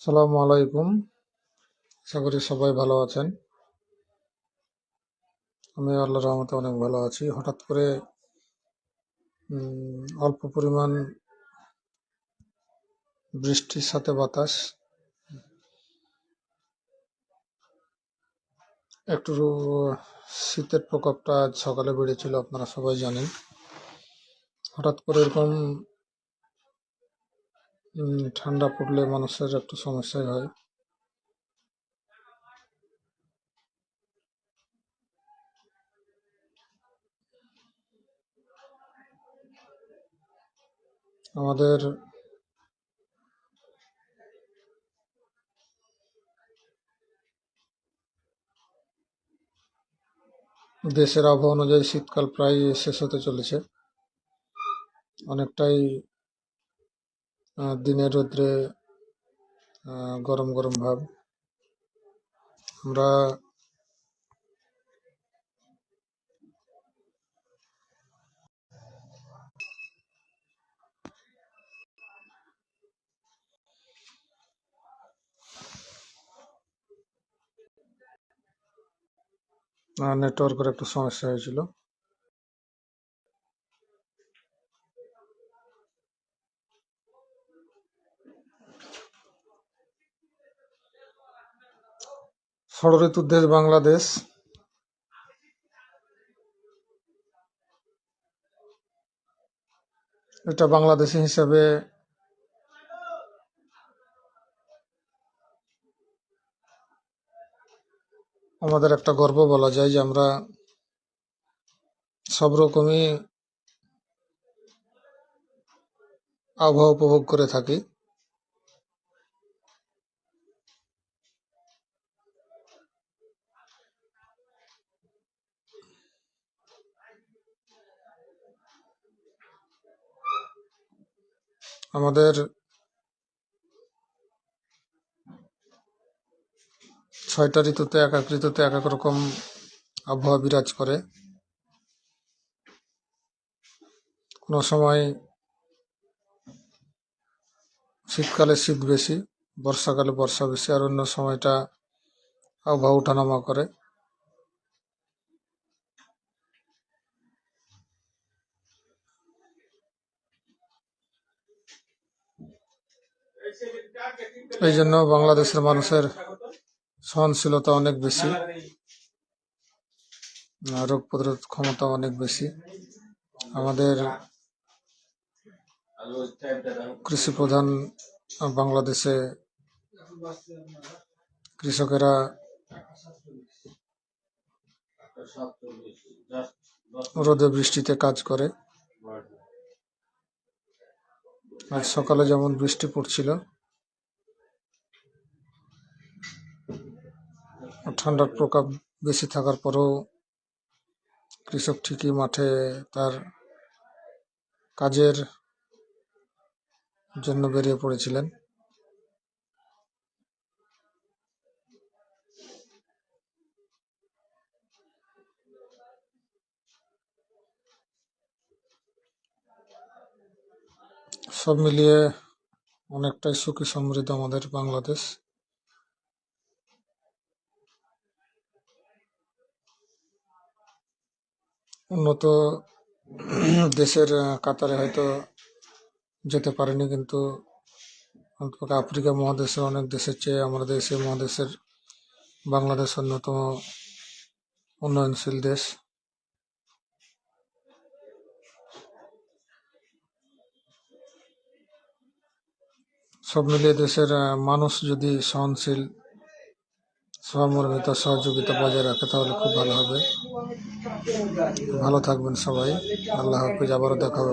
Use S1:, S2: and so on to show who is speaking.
S1: সালামু আলাইকুম। আশা করি সবাই ভালো আছেন। আমি আল্লাহর রহমতে অনেক ভালো আছি। হঠাৎ করে অল্প পরিমাণ বৃষ্টির সাথে বাতাস, একটু শীতের প্রকোপটা আজ সকালে বেড়েছিল, আপনারা সবাই জানেন। হঠাৎ করে এরকম ঠান্ডা পড়লে মানুষের একটু সমস্যাই হয়। আমাদের দেশের আবহাওয়া অনুযায়ী শীতকাল প্রায় শেষ হতে চলেছে। অনেকটাই দিনের রৌদ্রে গরম গরম ভাব। আমরা নেটওয়ার্কের একটু সমস্যা হয়েছিল। ষড়ঋতুর দেশ বাংলাদেশ। এটা বাংলাদেশি হিসাবে আমাদের একটা গর্ব বলা যায় যে আমরা সব রকমই আবহাওয়া উপভোগ করে থাকি। আমাদের 6টা ঋতুতে এক এক ঋতুতে এক এক রকম আবহাওয়া বিরাজ করে। কোনো সময় শীতকালে শীত বেশি, বর্ষাকালে বর্ষা বেশি, আর অন্য সময়টা আবহাওয়া ওঠানামা করে। এই জন্য বাংলাদেশের মানুষের সহনশীলতা অনেক বেশি, রোগ প্রতিরোধ ক্ষমতা অনেক বেশি। আমাদের কৃষি প্রধান বাংলাদেশে কৃষকেরা রোদে বৃষ্টিতে কাজ করে। আজ সকালে যেমন বৃষ্টি পড়ছিল, ঠান্ডার প্রকোপ বেশি থাকার পরেও কৃষক ঠিকই মাঠে তার কাজের জন্য বেরিয়ে পড়েছিলেন। সব মিলিয়ে অনেকটাই সুখী সমৃদ্ধ আমাদের বাংলাদেশ। উন্নত দেশের কাতারে হয়তো যেতে পারেনি, কিন্তু অন্তত আফ্রিকা মহাদেশের অনেক দেশের চেয়ে আমাদের এশিয়া মহাদেশের বাংলাদেশ অন্যতম উন্নয়নশীল দেশ। সব মিলিয়ে দেশের মানুষ যদি সহনশীল, সহমর্মিত, সহযোগিতা বজায় রাখে তাহলে খুব ভালো হবে। ভালো থাকবেন সবাই। আল্লাহ হাফিজ। আবারও দেখা হবে।